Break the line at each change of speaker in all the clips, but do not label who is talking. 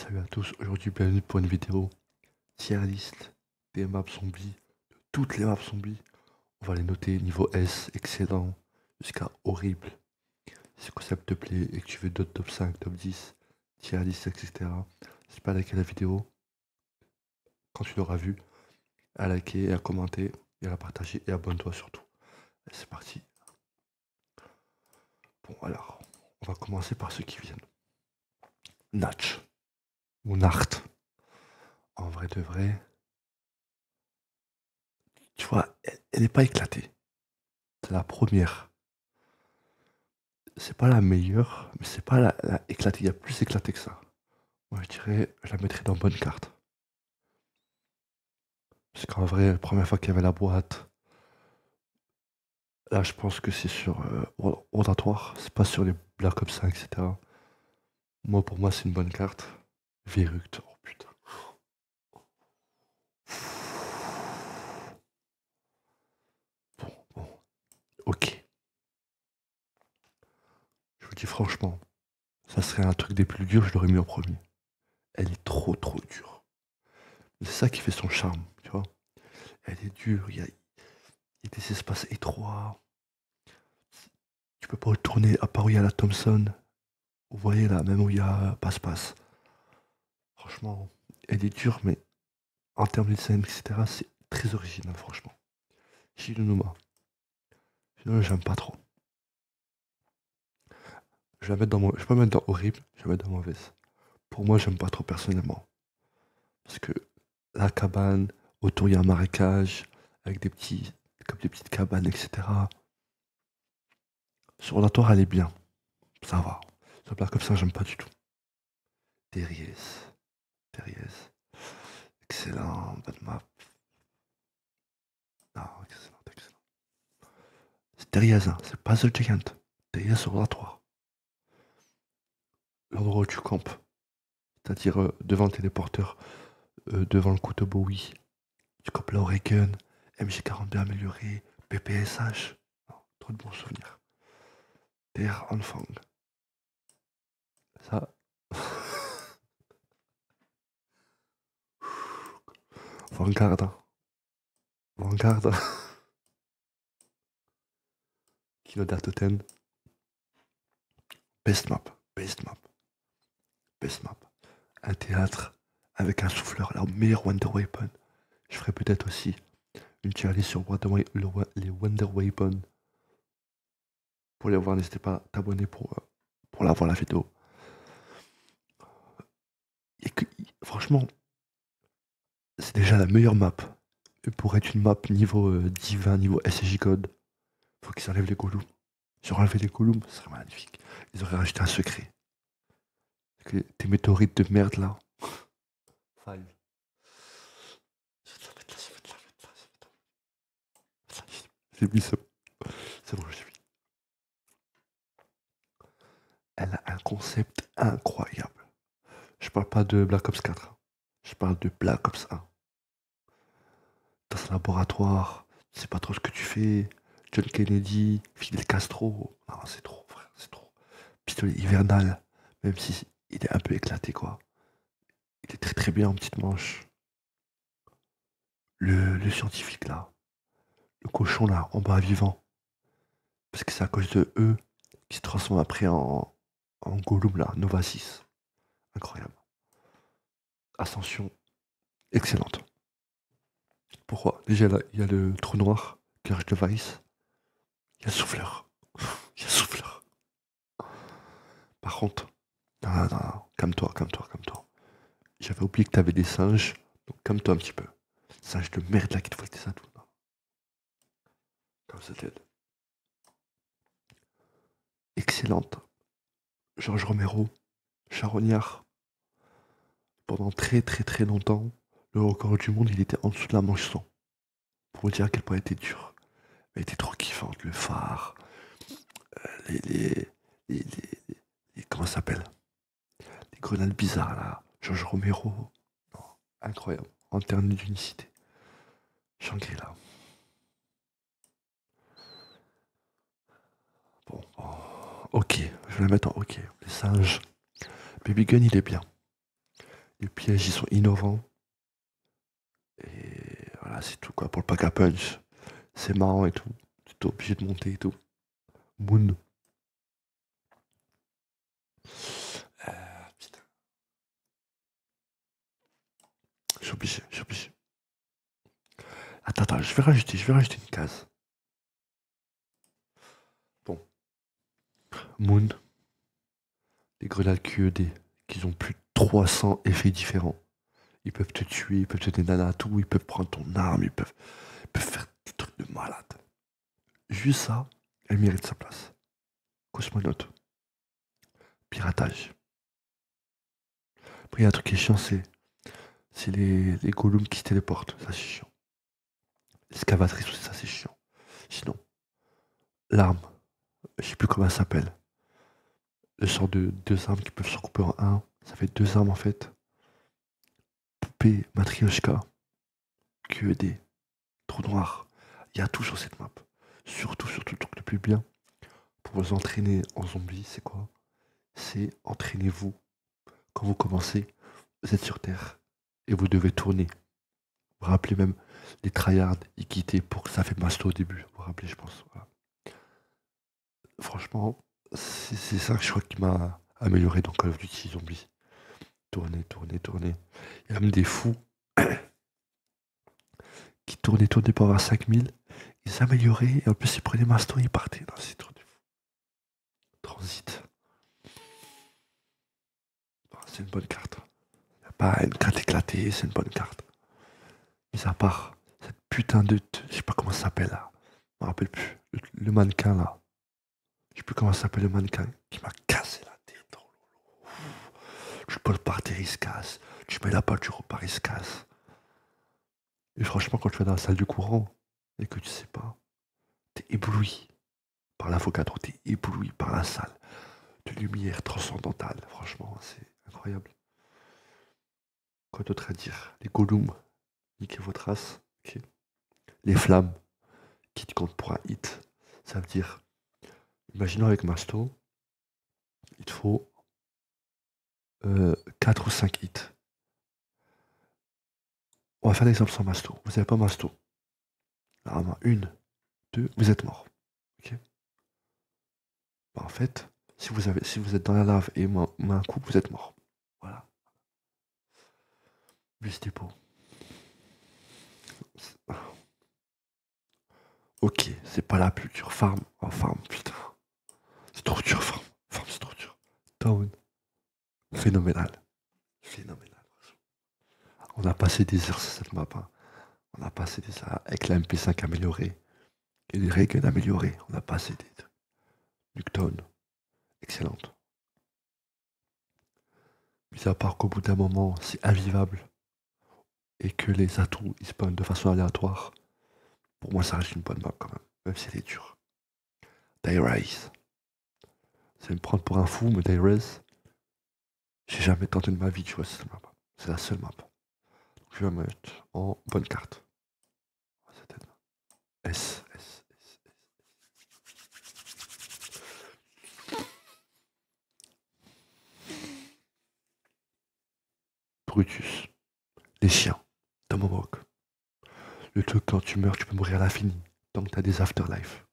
Salut à tous, aujourd'hui bienvenue pour une vidéo tier list des maps zombies, de toutes les maps zombies. On va les noter niveau S, excellent, jusqu'à horrible. Si ce concept te plaît et que tu veux d'autres top 5, top 10, tier list, etc. N'hésite pas à liker la vidéo quand tu l'auras vue, à liker et à commenter et à la partager et abonne-toi surtout. Et c'est parti. Bon alors, on va commencer par ceux qui viennent. Natch ou Nart. En vrai de vrai, tu vois, elle n'est pas éclatée. C'est la première. C'est pas la meilleure, mais c'est pas la éclatée. Il y a plus éclaté que ça. Moi, je dirais, je la mettrais dans bonne carte. Parce qu'en vrai, la première fois qu'il y avait la boîte, là, je pense que c'est sur rotatoire. C'est pas sur les Black Ops 5, etc. Moi, pour moi, c'est une bonne carte. Verruct. Oh putain. Bon, bon. Ok. Je vous dis franchement, ça serait un truc des plus durs, je l'aurais mis au premier. Elle est trop, trop dure. C'est ça qui fait son charme, tu vois. Elle est dure, il y a des espaces étroits. Tu peux pas le tourner à part où il y a la Thompson. Vous voyez là, même où il y a passe-passe. Franchement, elle est dure, mais en termes de design, etc., c'est très original, franchement. Shilunuma. Sinon, j'aime pas trop. Je vais la mettre dans je vais pas mettre dans horrible, je vais la mettre dans mauvaise. Pour moi, j'aime pas trop personnellement. Parce que la cabane, autour il y a un marécage, avec comme des petites cabanes, etc. Sur la tour, elle est bien. Ça va. Sur Black comme ça, j'aime pas du tout. Derriès. Derriès. Excellent, bonne map. Non, excellent, excellent. C'est Derriès, hein, c'est pas The Giant. Derriès oratoire. L'endroit où tu campes. C'est-à-dire devant le téléporteur, devant le couteau Bowie. Tu campes là au Raygun, MG42 amélioré, PPSH. Non, trop de bons souvenirs. Terre Anfang. Ça. Vanguard, hein. Vanguard. Kilo Totem. Best map. Best map. Best map. Un théâtre avec un souffleur, la meilleure Wonder Weapon. Je ferai peut-être aussi une tier list sur les Wonder Weapon. Pour les voir, n'hésitez pas à t'abonner pour la voir la vidéo. Et que, franchement, c'est déjà la meilleure map. Et pour être une map niveau divin, niveau SSJ code, faut qu'ils enlèvent les golems. Ils auraient enlevé les golems, ce serait magnifique. Ils auraient rajouté un secret. Tes météorites de merde là. Five. J'ai mis ça. C'est bon, je suis. Elle a un concept incroyable. Je parle pas de Black Ops 4. Je parle de Black Ops 1. Dans un laboratoire, tu sais pas trop ce que tu fais. John Kennedy, Fidel Castro. Non, c'est trop, frère, c'est trop. Pistolet hivernal, même si il est un peu éclaté, quoi. Il est très très bien en petite manche. Le scientifique là, le cochon là, en bas vivant. Parce que c'est à cause de eux qui se transforme après en Gollum là, Nova 6. Incroyable. Ascension, excellente. Pourquoi? Déjà là, il y a le trou noir, Cage de Vice. Il y a le souffleur. Il y a le souffleur. Par contre, non, non, non, calme-toi, calme-toi, calme-toi. J'avais oublié que t'avais des singes, donc calme-toi un petit peu. Singe de merde là qui te volent tes atouts. Non, comme ça t'aide. Excellente. Georges Romero, charognard. Pendant très très très longtemps, le record du monde, il était en dessous de la manche 100. Pour vous dire à quel point elle était dure. Elle était trop kiffante, le phare, les, les, les, les- comment ça s'appelle? Les grenades bizarres là. Georges Romero. Non, incroyable. En termes d'unicité. Shangri-La. Bon, bon, ok, je vais la mettre en ok. Les singes. Baby Gun, il est bien. Les pièges, ils sont innovants. Et voilà, c'est tout quoi. Pour le pack à punch, c'est marrant et tout. Tu es obligé de monter et tout. Moon. Putain, je suis obligé, je suis obligé. Attends, je vais rajouter une case. Bon, Moon, les grenades QED, qui ont plus de 300 effets différents. Ils peuvent te tuer, ils peuvent te donner nana tout, ils peuvent prendre ton arme, ils peuvent faire des trucs de malade. Juste ça, elle mérite sa place. Cosmonaute, piratage. Après, il y a un truc qui est chiant, c'est les golems qui se téléportent. Ça, c'est chiant. L'escavatrice aussi, ça, c'est chiant. Sinon, l'arme, je sais plus comment elle s'appelle. Le sort de deux armes qui peuvent se recouper en un. Ça fait deux armes en fait. Poupée, Matryoshka, QED, trou noir. Il y a tout sur cette map. Surtout, le truc le plus bien pour vous entraîner en zombie, c'est quoi? C'est entraînez-vous. Quand vous commencez, vous êtes sur Terre et vous devez tourner. Vous vous rappelez même les tryhards, ils quittaient pour que ça fait masto au début. Vous vous rappelez, je pense. Voilà. Franchement, c'est ça que je crois qui m'a amélioré dans Call of Duty Zombie. Tourner. Il y a même des fous qui tournaient pour avoir 5000. Ils s'amélioraient et en plus ils prenaient masto et ils partaient. Non, c'est trop de fou. Transit. Non, c'est une bonne carte. Y a pas une carte éclatée, c'est une bonne carte. Mis à part cette putain de. Je sais pas comment ça s'appelle là. Je me rappelle plus. Le mannequin là. Je sais plus comment ça s'appelle le mannequin qui m'a cassé la tête. Oh là là. Tu peux le partir, il se casse. Tu mets la balle, tu repars, il se casse. Et franchement, quand tu vas dans la salle du courant et que tu sais pas, t'es ébloui par l'avocato, t'es ébloui par la salle de lumière transcendantale. Franchement, c'est incroyable. Quoi d'autre à dire? Les golems, niquez votre race. Ok. Les flammes, qui te comptent pour un hit. Ça veut dire, imaginons avec Masto, il te faut 4 ou 5 hits. On va faire l'exemple sans Masto. Vous n'avez pas Masto. Normalement, une, deux, vous êtes mort. Ok. Bah, en fait, si vous êtes dans la lave et moi un coup, vous êtes mort. Voilà. Juste dépôt. Ok, c'est pas la plus dure. Farm. Oh, farm, putain. C'est trop dur, farm. Farm, c'est trop dur. Town. Phénoménal. Phénoménal. On a passé des heures sur cette map, hein. On a passé des heures avec la MP5 améliorée. Et les règles améliorées. On a passé des trucs. Nuketown. Excellente. Mis à part qu'au bout d'un moment, c'est invivable. Et que les atouts, ils spawnent de façon aléatoire. Pour moi, ça reste une bonne map quand même. Même si elle est dure. Die-Rise. C'est me prendre pour un fou, mais Die-Rise, j'ai jamais tenté de ma vie, tu vois, cette map. C'est la seule map. Je vais me mettre en bonne carte. S. Brutus. Les chiens. Tomahawk. Le truc, quand tu meurs, tu peux mourir à l'infini. Tant que t'as des afterlife.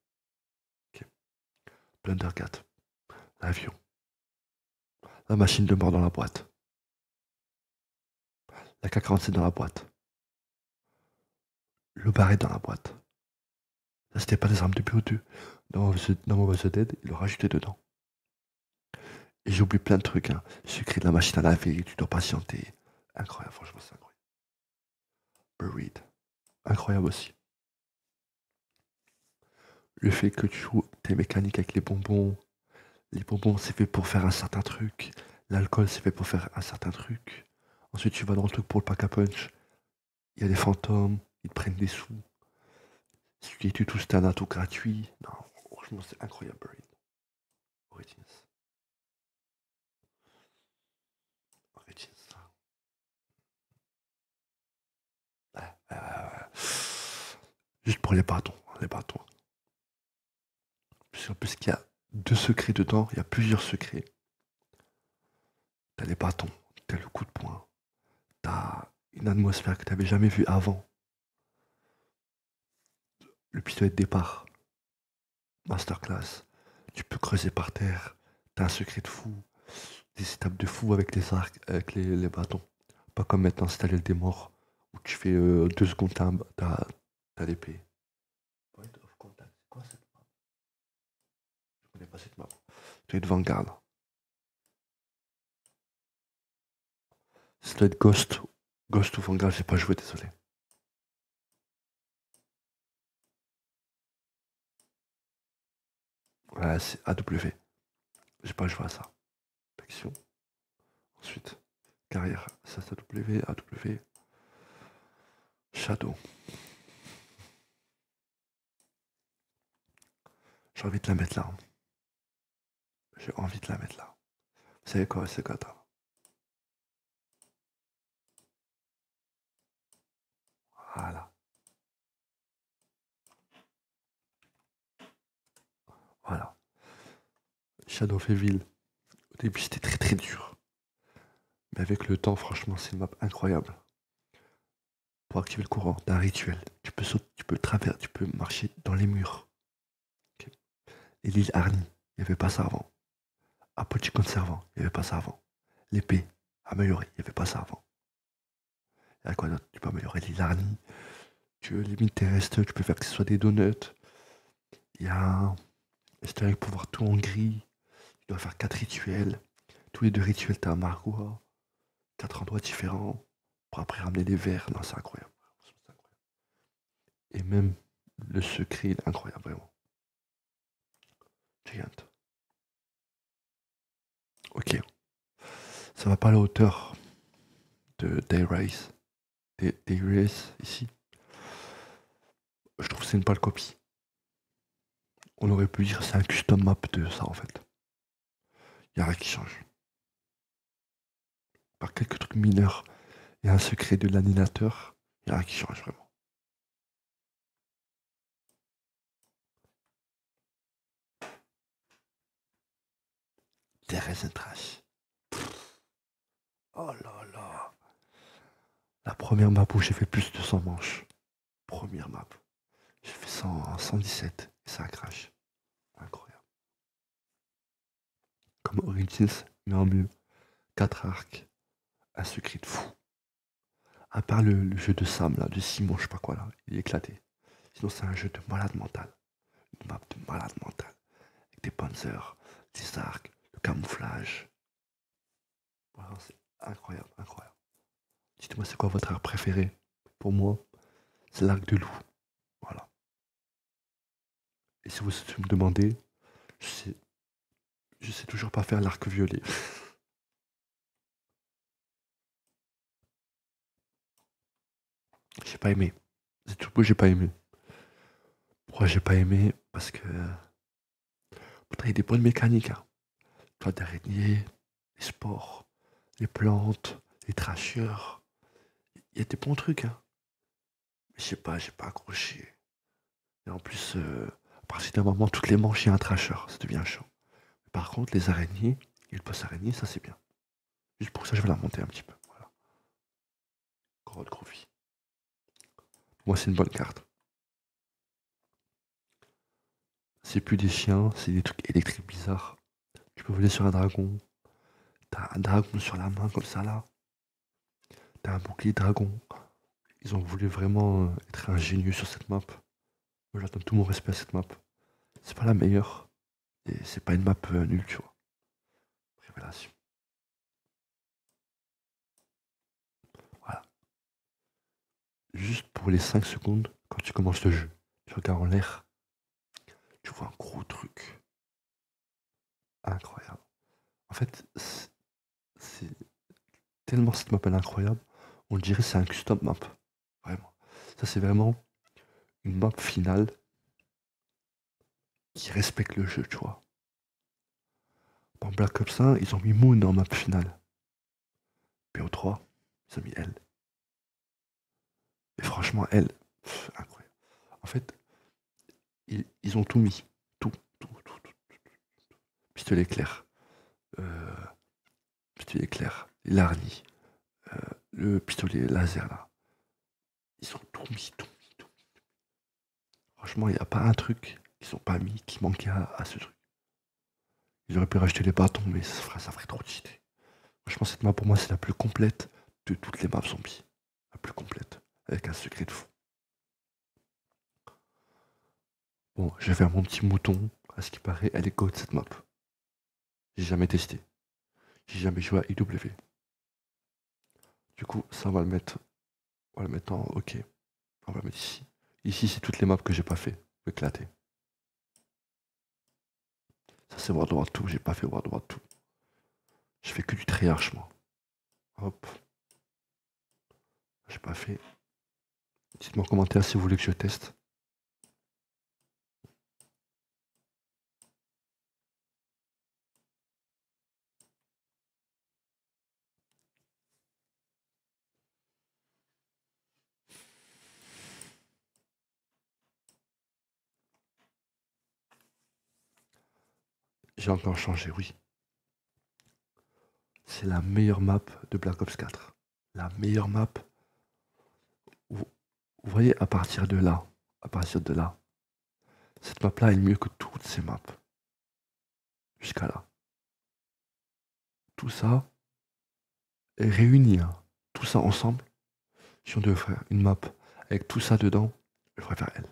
Ok. Plundercat. L'avion. La machine de mort dans la boîte. La K-47 dans la boîte. Le barret dans la boîte. Ça, c'était pas des armes de BO2. Dans Mobile The Dead, ils l'ont rajouté dedans. Et j'ai oublié plein de trucs, hein. Secret de la machine à laver, tu dois patienter. Incroyable, franchement, c'est incroyable. Buried. Incroyable aussi. Le fait que tu joues tes mécaniques avec les bonbons c'est fait pour faire un certain truc, l'alcool c'est fait pour faire un certain truc. Ensuite tu vas dans le truc pour le pack à punch, il y a des fantômes, ils te prennent des sous. Si tu les tues tous, c'est un atout gratuit. Non, franchement c'est incroyable, Buried. Origins. Origins. Juste pour les bâtons, hein, les bâtons. En plus qu'il y a deux secrets dedans, il y a plusieurs secrets. T'as les bâtons, t'as le coup de poing, une atmosphère que tu n'avais jamais vue avant. Le pistolet de départ, masterclass. Tu peux creuser par terre. T'as un secret de fou. Des étapes de fou avec les arcs, avec les bâtons. Pas comme maintenant, c'est t'as des morts. Où tu fais 2 secondes, t'as l'épée. Point of contact. C'est quoi cette map? Je connais pas cette map. Tu dois être Vanguard. Ça doit être Ghost. Ghost ou Vanguard, j'ai pas joué, désolé. Ouais, c'est AW. J'ai pas joué à ça. Action. Ensuite, carrière. Ça, c'est AW, AW. Shadow. J'ai envie de la mettre là. J'ai envie de la mettre là. Vous savez quoi, c'est quoi, toi? Voilà. Voilà. Shadow of Evil. Au début, c'était très très dur. Mais avec le temps, franchement, c'est une map incroyable. Pour activer le courant, t'as un rituel. Tu peux sauter, tu peux marcher dans les murs. Ok. Et l'île Arnie, il n'y avait pas ça avant. Apogée conservant, il n'y avait pas ça avant. L'épée, améliorée, il n'y avait pas ça avant. Et à quoi d'autre? Tu peux améliorer l'île Arnie. Tu limites tes restes, tu peux faire que ce soit des donuts. Il y a un historique pour voir tout en gris. Tu dois faire 4 rituels. Tous les 2 rituels, t'as un Margoua. 4 endroits différents. Pour après ramener les verres. Non, c'est incroyable. Et même le secret, il est incroyable, vraiment. Giant. Ok. Ça va pas à la hauteur de Day-Race. Day-Race, ici. Je trouve que c'est une pâle copie. On aurait pu dire c'est un custom map de ça, en fait. Il n'y a rien qui change. Par quelques trucs mineurs et un secret de l'animateur, il n'y a rien qui change, vraiment. Terrace and Trash. Oh là là. La première map où j'ai fait plus de 100 manches. Première map. J'ai fait 100, 117 et ça crash. Incroyable. Comme Origins, mais en mieux. 4 arcs. Un secret de fou. À part le jeu de Sam, là, de Simon, je sais pas quoi, là. Il est éclaté. Sinon, c'est un jeu de malade mental. Une map de malade mental. Avec des panzers, des arcs, le camouflage. Voilà, c'est incroyable, incroyable. Dites-moi, c'est quoi votre arc préféré? Pour moi, c'est l'arc de loup. Voilà. Et si vous me demandez, je sais, je sais toujours pas faire l'arc violet. J'ai pas aimé. C'est tout beau, j'ai pas aimé. Pourquoi j'ai pas aimé? Parce que pourtant il y a des bonnes mécaniques. Hein. Toi d'araignée, les sports, les plantes, les tracheurs. Il y a des bons trucs. Hein. Mais je sais pas, j'ai pas accroché. Et en plus, à partir d'un moment, toutes les manches, il y a un tracheur. Ça devient chaud. Par contre, les araignées et le boss araignée, ça c'est bien. Juste pour ça, je vais la monter un petit peu. Voilà. Grotte Groovy. Moi, c'est une bonne carte. C'est plus des chiens, c'est des trucs électriques bizarres. Tu peux voler sur un dragon. T'as un dragon sur la main comme ça là. T'as un bouclier dragon. Ils ont voulu vraiment être ingénieux sur cette map. Moi, j'attends tout mon respect à cette map. C'est pas la meilleure. Et c'est pas une map nulle, tu vois. Révélation. Voilà. Juste pour les 5 secondes, quand tu commences le jeu, tu regardes en l'air, tu vois un gros truc. Incroyable. En fait, c'est tellement cette map elle est incroyable, on dirait que c'est un custom map. Vraiment. Ça, c'est vraiment une map finale qui respecte le jeu, tu vois. Dans Black Ops 1, ils ont mis Moon en map finale. BO3, ils ont mis elle. Et franchement, elle, incroyable. En fait, ils ont tout mis. Tout, tout, tout, tout. Pistolet éclair. Euh, pistolet éclair. L'arnie. le pistolet laser là. Ils ont tout mis, tout mis, tout mis. Franchement, il n'y a pas un truc qu'ils ont pas mis qui manquait à ce truc. Ils auraient pu racheter les bâtons, mais ça ferait trop d'idées. Franchement, cette map pour moi, c'est la plus complète de toutes les maps zombies. La plus complète. Avec un secret de fou. Bon, je vais faire mon petit mouton. À ce qui paraît, elle est god cette map. J'ai jamais testé. J'ai jamais joué à IW. Du coup, ça on va le mettre en OK. On va le mettre ici. Ici, c'est toutes les maps que j'ai pas fait. Éclaté. Ça, c'est World War 2. J'ai pas fait World War 2. Je fais que du triarche, moi. Hop. J'ai pas fait. Dites-moi en commentaire si vous voulez que je teste. J'ai encore changé, oui. C'est la meilleure map de Black Ops 4. La meilleure map. Vous, vous voyez, à partir de là, cette map-là est mieux que toutes ces maps. Jusqu'à là. Tout ça est réuni, hein. Tout ça ensemble. Si on devait faire une map avec tout ça dedans, je préfère elle.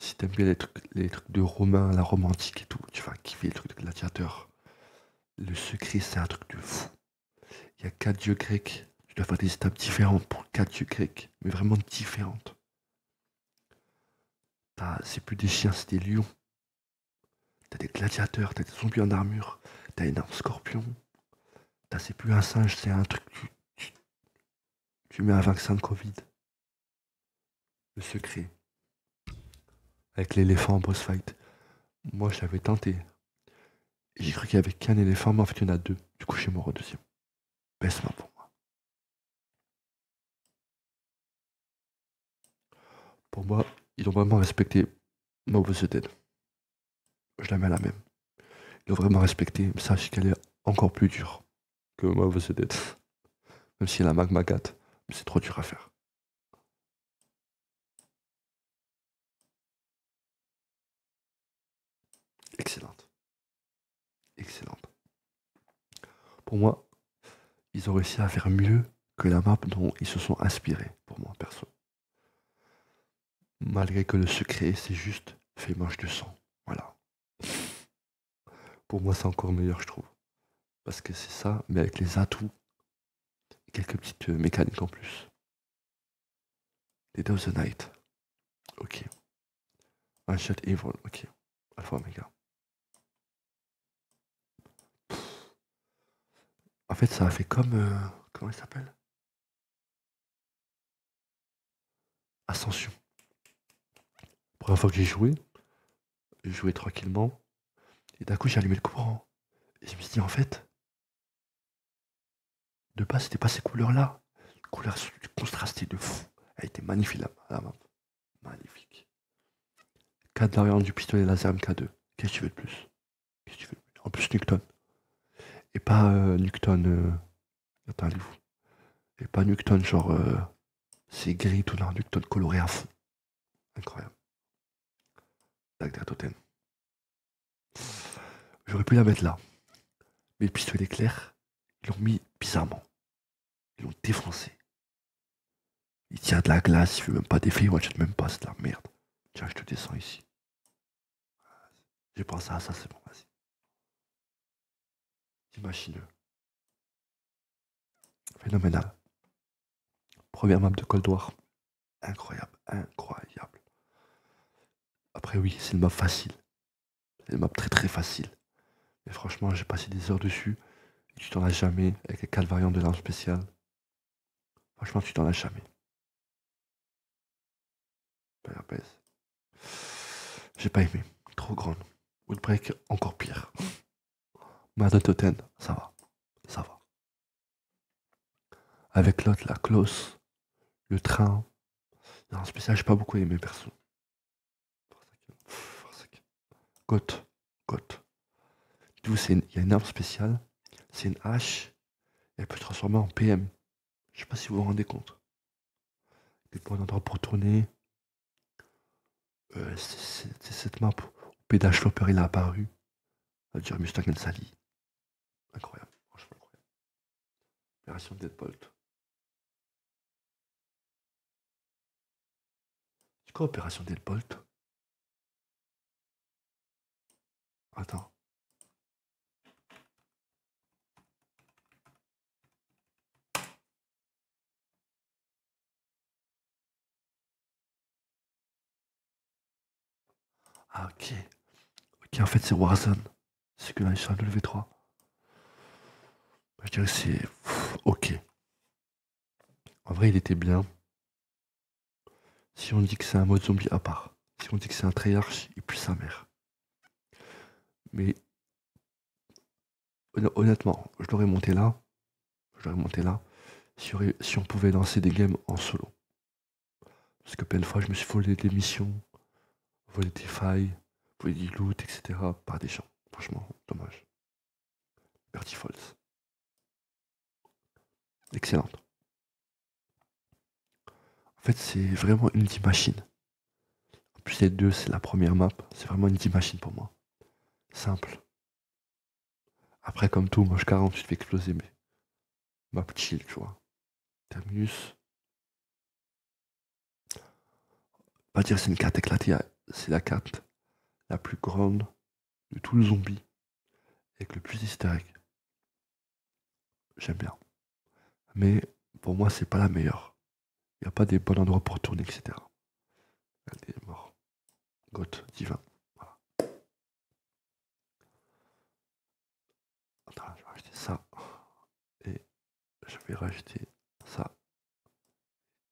Si t'aimes bien les trucs de Romain, la romantique et tout, tu vas kiffer les trucs de gladiateur. Le secret, c'est un truc de fou. Il y a 4 dieux grecs. Tu dois faire des étapes différentes pour 4 dieux grecs, mais vraiment différentes. C'est plus des chiens, c'est des lions. T'as des gladiateurs, t'as des zombies en armure, t'as un scorpion. C'est plus un singe, c'est un truc. Tu mets un vaccin de Covid. Le secret. Avec l'éléphant en boss fight. Moi, je l'avais tenté. J'ai cru qu'il y avait qu'un éléphant, mais en fait, il y en a deux. Du coup, je suis mort au deuxième. Baisse-moi pour moi. Pour moi, ils ont vraiment respecté Mob of the Dead. Je la mets à la même. Ils ont vraiment respecté, mais sache qu'elle est encore plus dure que Mob of the Dead. Même si elle a Magma 4, mais c'est trop dur à faire. Excellente. Excellente. Pour moi, ils ont réussi à faire mieux que la map dont ils se sont inspirés, pour moi, perso. Malgré que le secret, c'est juste fait manche de sang. Voilà. Pour moi, c'est encore meilleur, je trouve. Parce que c'est ça, mais avec les atouts et quelques petites mécaniques en plus. Dead of the Night. Ok. Un shot evil. Ok. Alpha Omega. En fait, ça a fait comme. Comment il s'appelle? Ascension. Première fois que j'ai joué tranquillement. Et d'un coup, j'ai allumé le courant. Et je me suis dit, en fait, de base, c'était pas ces couleurs-là. Les couleurs contrastées de fou. Elle était magnifique, la map. Magnifique. 4 variantes du pistolet laser MK2. Qu'est-ce que tu veux de plus? Qu'est-ce que tu veux de plus? En plus, Nukton. Et pas Nukton. Attends, allez vous. Et pas Nukton, genre. C'est gris tout là. Nukton coloré à fond. Incroyable. Dagda Totem. J'aurais pu la mettre là. Mais le pistolet clair, ils l'ont mis bizarrement. Ils l'ont défoncé. Il tient de la glace, il fait même pas d'effet, il one-shot même pas, c'est de la merde. Tiens, je te descends ici. J'ai pensé à ça, c'est bon, vas-y. Imagineux. Phénoménal. Première map de Cold War. Incroyable, incroyable. Après oui, c'est une map facile. C'est une map très très facile. Mais franchement, j'ai passé des heures dessus. Et tu t'en as jamais avec les 4 variantes de l'arme spéciale. Franchement, tu t'en as jamais. J'ai pas aimé. Trop grande. Outbreak, encore pire. Mother Totem, ça va. Ça va. Avec l'autre, la Close, le train. Non, spécial, j'ai pas beaucoup aimé perso. Goth. Goth. Du coup, il y a une arme spéciale. C'est une hache elle peut se transformer en PM. Je sais pas si vous vous rendez compte. Des points d'endroit pour tourner. C'est cette map où Pédage Flopper il a apparu. Ça veut dire Mustang and Sally. Incroyable, franchement incroyable. Opération Deadbolt. C'est quoi Opération Deadbolt? Attends. Ah ok. Ok, en fait c'est Warzone. C'est que là, sur le W3. Je dirais que c'est. Ok. En vrai, il était bien. Si on dit que c'est un mode zombie à part. Si on dit que c'est un Treyarch, il pue sa mère. Mais honnêtement, je l'aurais monté là. Je l'aurais monté là. Si on pouvait lancer des games en solo. Parce que plein de fois, je me suis volé des missions, volé des failles, volé du loot, etc. par des gens. Franchement, dommage. Bertie Falls. Excellente. En fait, c'est vraiment une team machine. En plus, les deux, c'est la première map. C'est vraiment une team machine pour moi. Simple. Après, comme tout, moi je 40, tu te fais exploser, mais map chill, tu vois. Terminus. Pas dire c'est une carte éclatée, c'est la carte la plus grande de tout le zombie, avec le plus d'easter egg. J'aime bien. Mais pour moi, c'est pas la meilleure. Il n'y a pas des bons endroits pour tourner, etc. Elle est morte. Goth, divin. Voilà. Attends, je vais rajouter ça. Et je vais rajouter ça.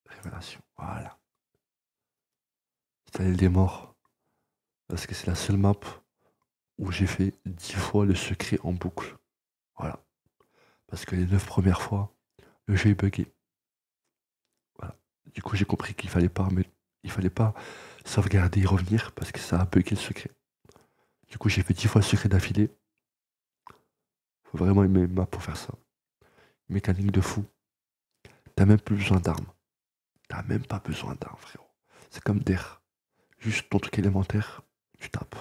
Révélation. Voilà. C'est l'île des morts. Parce que c'est la seule map où j'ai fait 10 fois le secret en boucle. Voilà. Parce que les 9 premières fois, le jeu est bugué. Voilà. Du coup, j'ai compris il fallait pas sauvegarder et revenir parce que ça a bugué le secret. Du coup, j'ai fait 10 fois le secret d'affilée. Faut vraiment aimer une map pour faire ça. Mécanique de fou. T'as même plus besoin d'armes. T'as même pas besoin d'armes, frérot. C'est comme d'air. Juste ton truc élémentaire, tu tapes.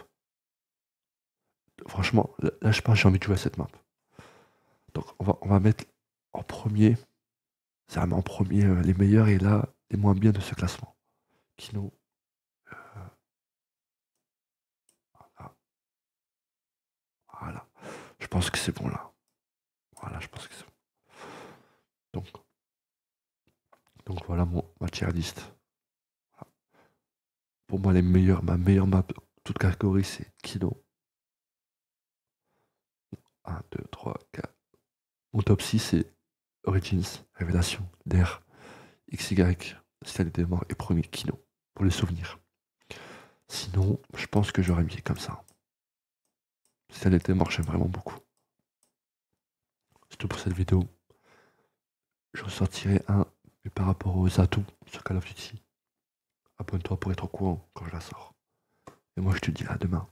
Franchement, là je pense j'ai envie de jouer à cette map. Donc on va mettre en premier, ça met en premier les meilleurs et là les moins bien de ce classement. Kino. Voilà. Voilà. Je pense que c'est bon là. Voilà, je pense que c'est bon. Donc, donc voilà ma tier list. Voilà. Pour moi, ma meilleure map, toute catégorie, c'est Kino. 1, 2, 3, 4. Mon top 6, c'est Origins, Révélation, Der, XY, Stade des Morts et premier Kino, pour les souvenirs. Sinon, je pense que j'aurais mis comme ça. Stade des Morts, j'aime vraiment beaucoup. C'est tout pour cette vidéo. Je ressortirai un, mais par rapport aux atouts sur Call of Duty. Abonne-toi pour être au courant quand je la sors. Et moi, je te dis à demain.